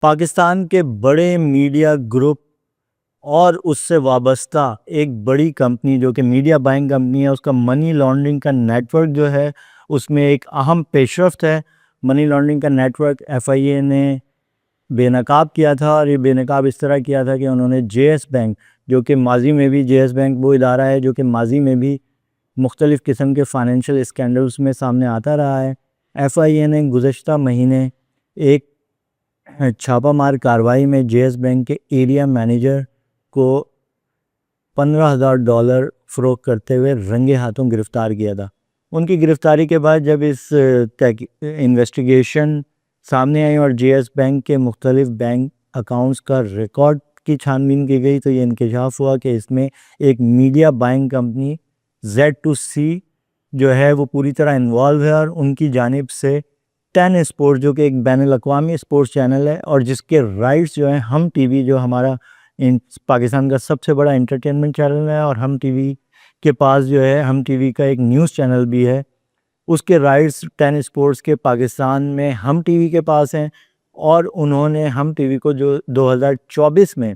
پاکستان کے بڑے media group اور اس سے وابستہ ایک بڑی کمپنی جو کہ میڈیا بائنگ کمپنی ہے، اس کا منی لانڈرنگ کا نیٹ ورک جو ہے اس میں ایک اہم پیش رفت ہے۔ منی لانڈرنگ کا نیٹ ورک ایف آئی اے نے بے نقاب کیا تھا، اور یہ بے نقاب اس طرح کیا تھا کہ انہوں نے جے ایس بینک، جو کہ ماضی میں بھی جے ایس بینک وہ ادارہ ہے جو کہ ماضی میں بھی مختلف قسم کے فائنینشیل اسکینڈلز میں سامنے آتا رہا ہے، ایف آئی اے نے گزشتہ مہینے ایک چھاپہ مار کارروائی میں جے ایس بینک کے ایریا مینیجر کو $15,000 فروخت کرتے ہوئے رنگے ہاتھوں گرفتار کیا تھا۔ ان کی گرفتاری کے بعد جب اس انویسٹیگیشن سامنے آئی اور جے ایس بینک کے مختلف بینک اکاؤنٹس کا ریکارڈ کی چھان بین کی گئی، تو یہ انکشاف ہوا کہ اس میں ایک میڈیا بائنگ کمپنی Z2C جو ہے وہ پوری طرح انوالو ہے، اور ان کی جانب سے 10 اسپورٹس جو کہ ایک بین الاقوامی اسپورٹس چینل ہے، اور جس کے رائٹس جو ہیں ہم ٹی وی جو ہمارا پاکستان کا سب سے بڑا انٹرٹینمنٹ چینل ہے، اور ہم ٹی وی کے پاس جو ہے ہم ٹی وی کا ایک نیوز چینل بھی ہے، اس کے رائٹس 10 اسپورٹس کے پاکستان میں ہم ٹی وی کے پاس ہیں۔ اور انہوں نے ہم ٹی وی کو جو 2024 میں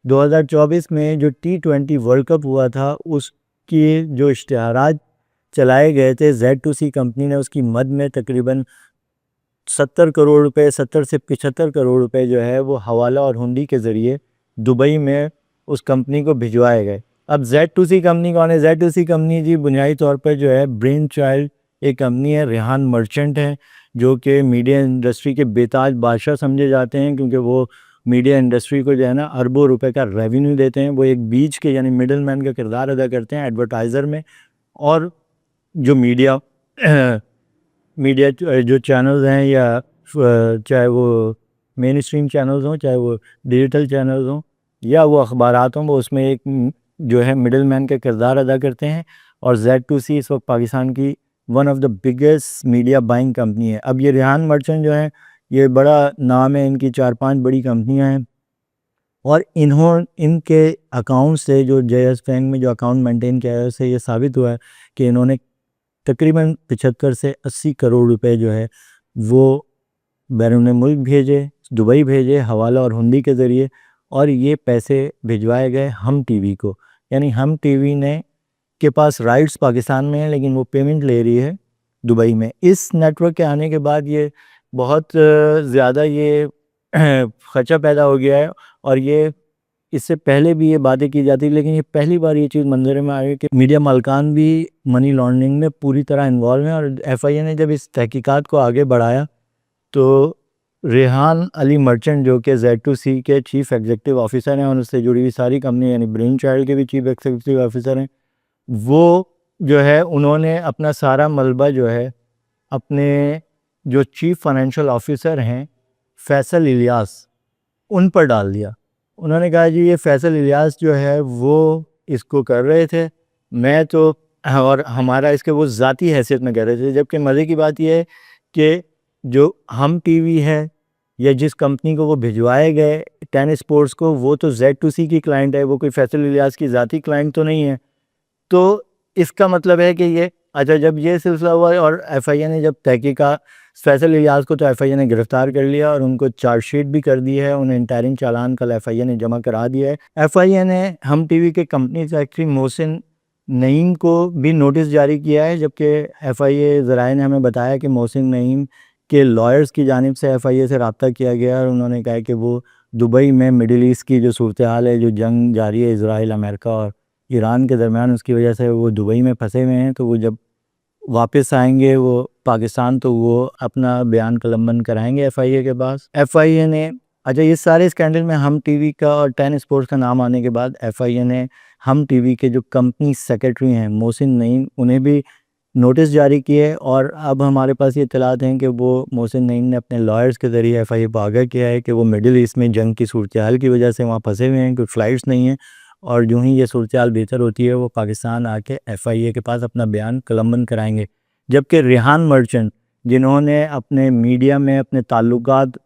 جو T20 ورلڈ کپ ہوا تھا اس کی جو اشتہارات چلائے گئے تھے، Z2C کمپنی نے اس کی مد میں تقریباً 70 کروڑ روپے 70 سے 75 کروڑ روپے جو ہے وہ حوالہ اور ہنڈی کے ذریعے دبئی میں اس کمپنی کو بھجوائے گئے۔ اب Z2C کمپنی کون ہے؟ Z2C کمپنی جی بنیادی طور پر جو ہے برین چائلڈ ایک کمپنی ہے، ریحان مرچنٹ ہے، جو کہ میڈیا انڈسٹری کے بے تاج بادشاہ سمجھے جاتے ہیں، کیونکہ وہ میڈیا انڈسٹری کو جو ہے نا اربوں روپے کا ریونیو دیتے ہیں۔ وہ ایک بیچ کے یعنی مڈل مین کا کردار ادا کرتے ہیں ایڈورٹائزر میں، اور جو میڈیا جو چینلز ہیں، یا چاہے وہ مین اسٹریم چینلز ہوں، چاہے وہ ڈیجیٹل چینلز ہوں، یا وہ اخبارات ہوں، وہ اس میں ایک جو ہے مڈل مین کا کردار ادا کرتے ہیں۔ اور Z2C اس وقت پاکستان کی one of the biggest media buying company ہے۔ اب یہ ریحان مرچنٹ جو ہیں، یہ بڑا نام ہے، ان کی 4-5 بڑی کمپنیاں ہیں، اور ان کے اکاؤنٹ سے جو جے ایس بینک میں جو اکاؤنٹ مینٹین کیا ہے اس سے یہ ثابت ہوا ہے کہ انہوں نے تقریباً 75 سے 80 کروڑ روپے جو ہے وہ بیرون ملک بھیجے، دبئی بھیجے حوالہ اور ہنڈی کے ذریعے، اور یہ پیسے بھجوائے گئے ہم ٹی وی کو۔ یعنی ہم ٹی وی نے کے پاس رائٹس پاکستان میں ہیں، لیکن وہ پیمنٹ لے رہی ہے دبئی میں۔ اس نیٹ ورک کے آنے کے بعد یہ بہت زیادہ یہ خدشہ پیدا ہو گیا ہے، اور یہ اس سے پہلے بھی یہ باتیں کی جاتی، لیکن یہ پہلی بار یہ چیز منظر میں آئی کہ میڈیا مالکان بھی منی لانڈرنگ میں پوری طرح انوالو ہیں۔ اور ایف آئی اے نے جب اس تحقیقات کو آگے بڑھایا تو ریحان علی مرچنٹ جو کہ Z2C کے چیف ایگزیکٹو آفیسر ہیں، اور اس سے جڑی ہوئی ساری کمپنی یعنی برین چائلڈ کے بھی چیف ایگزیکٹو آفیسر ہیں، وہ جو ہے انہوں نے اپنا سارا ملبہ جو ہے اپنے جو چیف فائنینشیل آفیسر ہیں فیصل الیاس ان پر ڈال دیا۔ انہوں نے کہا جی یہ فیصل الیاس جو ہے وہ اس کو کر رہے تھے، میں تو اور ہمارا اس کے وہ ذاتی حیثیت میں کر رہے تھے۔ جبکہ مزے کی بات یہ ہے کہ جو ہم ٹی وی ہے یا جس کمپنی کو وہ بھجوائے گئے 10 اسپورٹس کو، وہ تو Z2C کی کلائنٹ ہے، وہ کوئی فیصل الیاس کی ذاتی کلائنٹ تو نہیں ہے۔ تو اس کا مطلب ہے کہ یہ اچھا جب یہ سلسلہ ہوا اور ایف آئی اے نے جب تحقیقات فیصل الیاس کو تو ایف آئی اے نے گرفتار کر لیا اور ان کو چارج شیٹ بھی کر دی ہے، انہیں انٹرم چالان کل ایف آئی اے نے جمع کرا دیا ہے۔ ایف آئی اے نے ہم ٹی وی کے کمپنی سیکرٹری محسن نعیم کو بھی نوٹس جاری کیا ہے، جبکہ ایف آئی اے ذرائع نے ہمیں بتایا کہ محسن نعیم کے لائرز کی جانب سے ایف آئی اے سے رابطہ کیا گیا، اور انہوں نے کہا کہ وہ دبئی میں مڈل ایسٹ کی جو صورتحال ہے، جو جنگ جاری ہے اسرائیل امریکہ اور ایران کے درمیان، اس کی وجہ سے وہ دبئی میں پھنسے ہوئے ہیں، تو وہ جب واپس آئیں گے وہ پاکستان تو وہ اپنا بیان قلمبند کرائیں گے ایف آئی اے کے پاس۔ ایف آئی اے نے اچھا یہ سارے اسکینڈل میں ہم ٹی وی کا اور 10 اسپورٹس کا نام آنے کے بعد ایف آئی اے نے ہم ٹی وی کے جو کمپنی سیکرٹری ہیں محسن نعیم انہیں بھی نوٹس جاری کیے، اور اب ہمارے پاس یہ اطلاعات ہیں کہ وہ محسن نعیم نے اپنے لائرز کے ذریعے ایف آئی اے کو آگاہ کیا ہے کہ وہ مڈل ایسٹ میں جنگ کی صورتحال کی وجہ سے وہاں پھنسے ہوئے ہیں، کوئی فلائٹس نہیں ہیں، اور جو ہی یہ صورتحال بہتر ہوتی ہے وہ پاکستان آ کے ایف آئی اے کے پاس اپنا بیان قلمبند کرائیں گے۔ جبکہ ریحان مرچنٹ جنہوں نے اپنے میڈیا میں اپنے تعلقات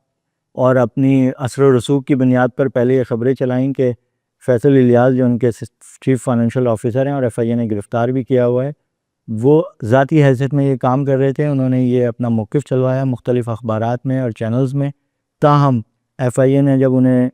اور اپنی اثر و رسوخ کی بنیاد پر پہلے یہ خبریں چلائیں کہ فیصل الیاس جو ان کے چیف فائنینشیل آفیسر ہیں اور ایف آئی اے نے گرفتار بھی کیا ہوا ہے، وہ ذاتی حیثیت میں یہ کام کر رہے تھے، انہوں نے یہ اپنا موقف چلوایا مختلف اخبارات میں اور چینلز میں، تاہم FIA نے جب انہیں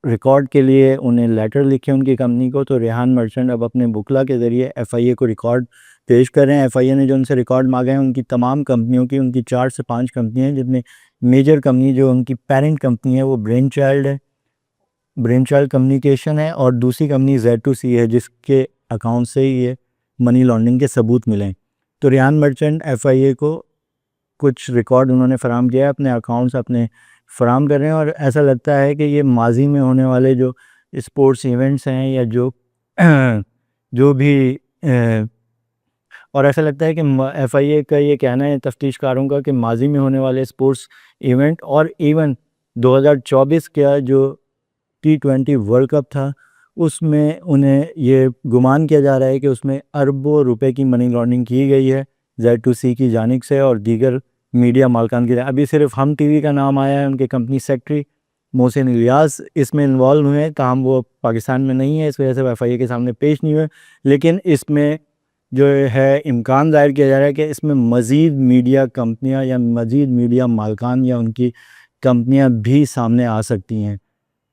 ریکارڈ کے لیے انہیں لیٹر لکھے ان کی کمپنی کو، تو ریحان مرچنٹ اب اپنے وکلا کے ذریعے FIA کو ریکارڈ پیش کر رہے ہیں۔ FIA نے جو ان سے ریکارڈ مانگے ہیں ان کی تمام کمپنیوں کی، ان کی 4 سے 5 کمپنیاں ہیں، جن میں میجر کمپنی جو ان کی پیرنٹ کمپنی ہے وہ برین چائلڈ ہے، برین چائلڈ کمیونیکیشن ہے، اور دوسری کمپنی Z2C ہے جس کے اکاؤنٹ سے ہی یہ منی لانڈرنگ کے ثبوت ملیں۔ تو ریحان مرچنٹ FIA کو کچھ ریکارڈ انہوں نے فراہم کیا ہے، اپنے اکاؤنٹس اپنے فراہم کر رہے ہیں، اور ایسا لگتا ہے کہ یہ ماضی میں ہونے والے جو اسپورٹس ایونٹس ہیں یا جو بھی اور ایسا لگتا ہے کہ FIA کا یہ کہنا ہے تفتیش کاروں کا کہ ماضی میں ہونے والے اسپورٹس ایونٹ اور ایون 2024 کا جو T20 ورلڈ کپ تھا اس میں انہیں یہ گمان کیا جا رہا ہے کہ اس میں اربوں روپے کی منی لانڈرنگ کی گئی ہے Z2C کی جانب سے اور دیگر میڈیا مالکان کی۔ ابھی صرف ہم ٹی وی کا نام آیا ہے، ان کے کمپنی سیکرٹری محسن الیاس اس میں انوالو ہوئے ہیں، تاہم وہ پاکستان میں نہیں ہے، اس وجہ سے FIA کے سامنے پیش نہیں ہوئے، لیکن اس میں جو ہے امکان ظاہر کیا جا رہا ہے کہ اس میں مزید میڈیا کمپنیاں یا مزید میڈیا مالکان یا ان کی کمپنیاں بھی سامنے آ سکتی ہیں۔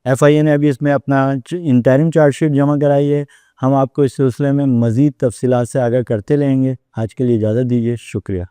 FIA نے ابھی اس میں اپنا انٹرم چارج شیٹ جمع کرائی ہے، ہم آپ کو اس سلسلے میں مزید تفصیلات سے آگاہ کرتے رہیں گے۔ آج کے لیے اجازت دیجیے، شکریہ۔